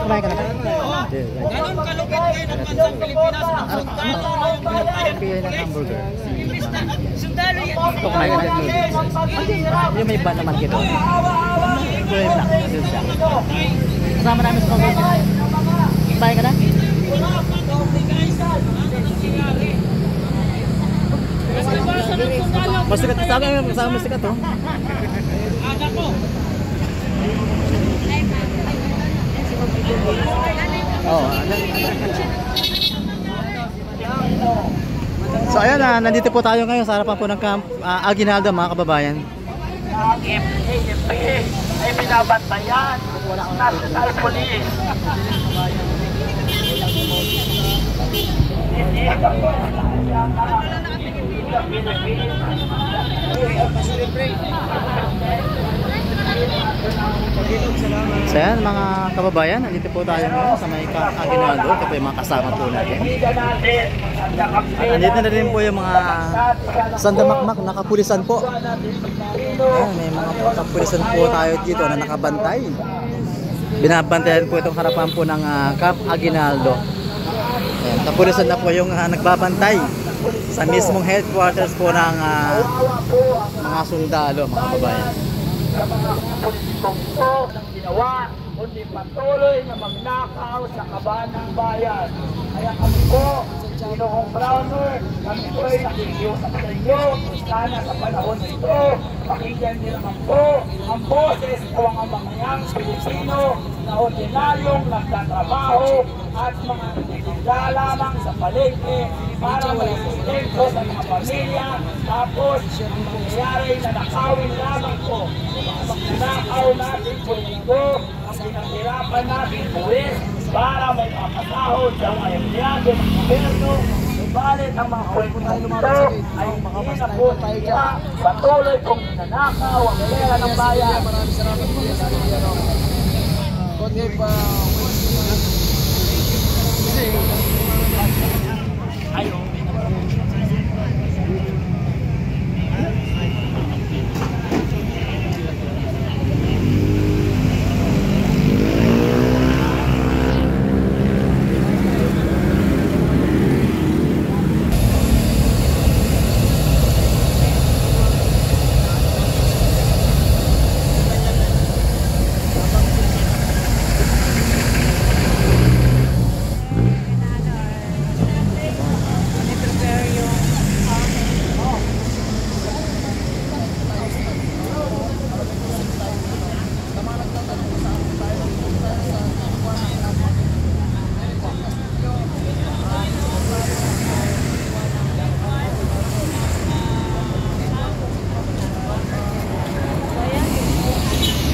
Kumain ka na ba? Ganon kalupit kayo ng bansang Pilipinas. Sundalo na yung bantayan. Pili ng hamburger. Sundalo yan. Ito kumain ka na. Yung may ban naman kito. Kulay black. Yun siya. Kasama namin sa pag-uwi. Kumain ka na? Masikat kasama masikat to. Anak ko. Oh, so ayan na, nandito po tayo ngayon sa harapan po ng Camp Aguinaldo mga kababayan. Ay binabantayan National Police. So ayan mga kababayan, nandito po tayo ngayon sa may Camp Aguinaldo. Ito po yung mga kasama po natin. At nandito na rin po yung mga sandamakmak, nakapulisan po. Ayan, may mga kapulisan po tayo dito na nakabantay. Binabantayan po itong harapan po ng Camp Aguinaldo. Ayan, kapulisan na po yung nagbabantay sa mismong headquarters po ng mga sundalo mga kababayan. Sa mga politikong po ng ginawa, kundi patuloy na magnakaw sa kaban ng bayan. Kaya kami po, Ginoong Browner, kami po ay nakikiusap sa inyo. Sana sa panahon ito, pakinggan niyo naman po ang boses o ang mamayang Pilipino na ordinaryong nagtatrabaho at mga nagtitinda lamang sa palengke para may sustento sa mga pamilya. Tapos, ang mangyayari na nakawin lamang po. Magnakaw natin po ito, ang pinahirapan natin buwis para may kapatahod sa mga empleyado ng gobyerno. Subalit ang mga kwento ito ay hindi na po siya patuloy kong nanakaw ang pera ng bayan. Maraming salamat po sa inyo. God gave Ayaw.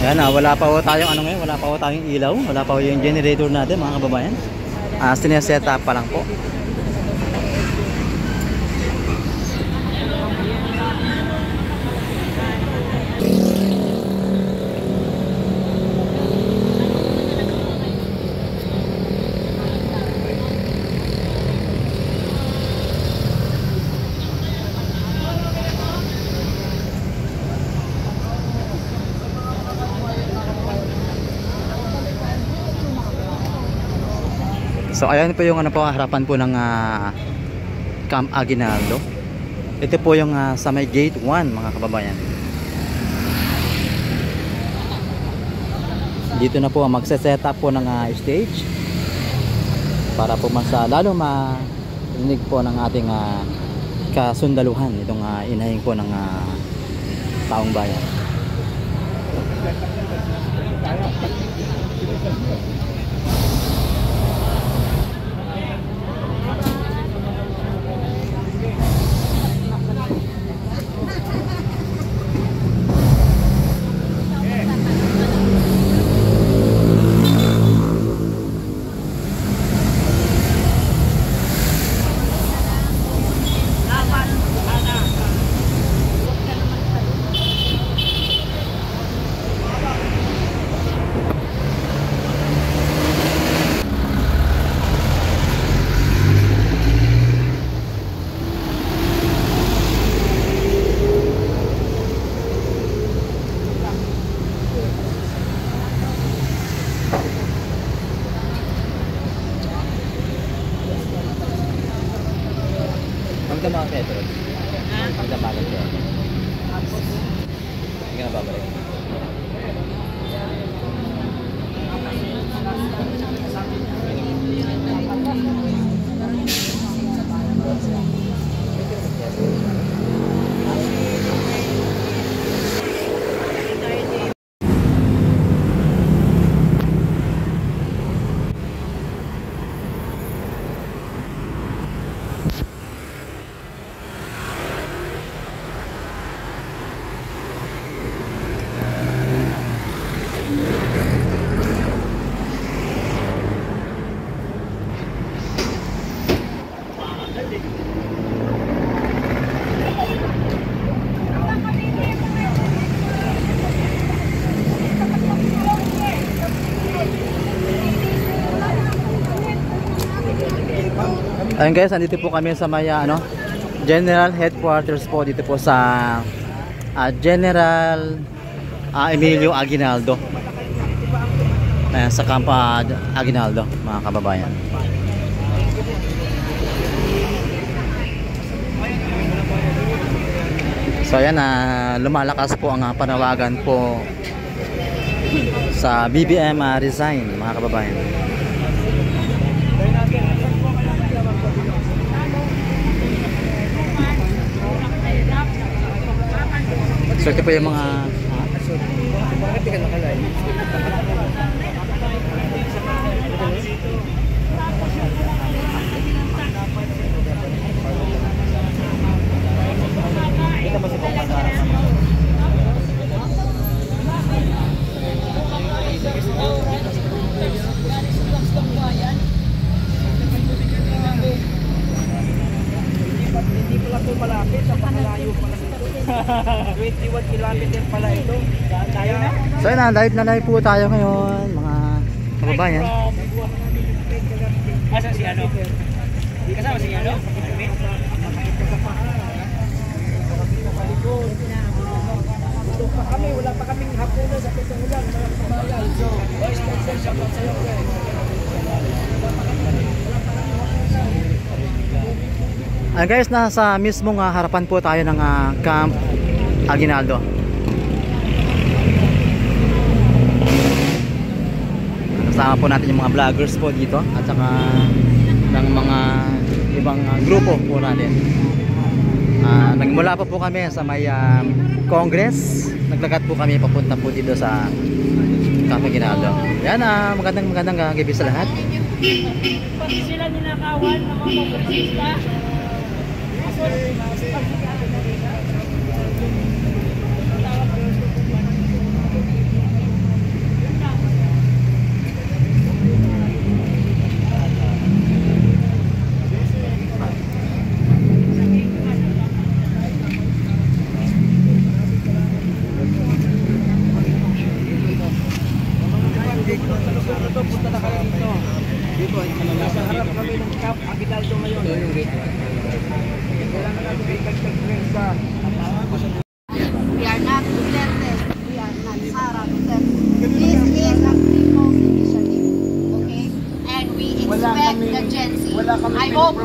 Ayan, wala pa ho tayong ano ngayon, wala pa ho tayong ilaw, wala pa ho yung generator natin mga kababayan. Sineset up pa lang po. So ayan po yung ano po, harapan po ng Camp Aguinaldo. Ito po yung sa may gate 1 mga kababayan. Dito na po magse-set up po ng stage para po mas lalo marinig po ng ating kasundaluhan itong inahing po ng taong bayan. Magdamag Petro. Magdamag Petro. Hindi ka na babalik. Ayun guys, andito po kami sa may General Headquarters po dito po sa General Emilio Aguinaldo. Ayan, sa Campo Aguinaldo, mga kababayan. So ayan, lumalakas po ang panawagan po sa BBM resign, mga kababayan. So ito po yung mga Bakit ka nakalive? Hindi pala ito malapit, sa malayo pala ito. 21 kilometer pala ito. Tayo na? So yun, live po tayo ngayon, mga kababayan. Asan si ano? Kasama si ano? Ito pa kami, wala pa kaming hapunan sa ulan, mga kabayan. So, special shout out sa iyo. Guys, nasa mismong harapan po tayo ng Camp Aguinaldo. Kasama po natin yung mga vloggers po dito at saka ng mga ibang grupo po natin. Nagmula po kami sa may Congress. Naglagat po kami papunta po dito sa Camp Aguinaldo. Yan, magandang gabi sa lahat. Pag sila ninakawan ng mga motorisita. Punta na kayo dito. Dito, nasa harap kami ng Camp Aguinaldo ngayon. Kailangan natin ikagpag-prensa. We are not Duterte. We are not Sara Duterte. This is a people's initiative. Okay? And we expect the Gen Z. I hope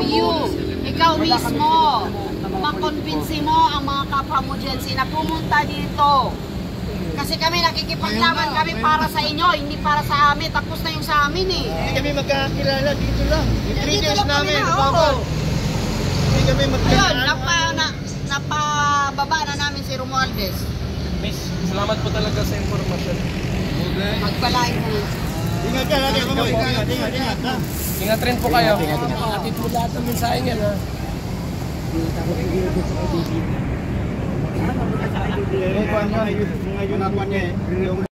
ikaw mismo, makonvinsi mo ang mga kapwa mo Gen Z na pumunta dito. Kasi kami nakikipaglaban kami para sa inyo, hindi para sa amin. Tapos na yung sa amin eh. Hindi kami magkakilala dito lang. Yung 3 years namin, oo. hindi kami Ayun, magkakilala. napababa na namin si Romualdez. Miss, salamat po talaga sa informasyon. Magpalain mo. Ingat ka, lagi mo. Ingat. Ingat rin po kayo. Atid mo lahat ng mensahe niya na. Ngayon, nakuha niya eh.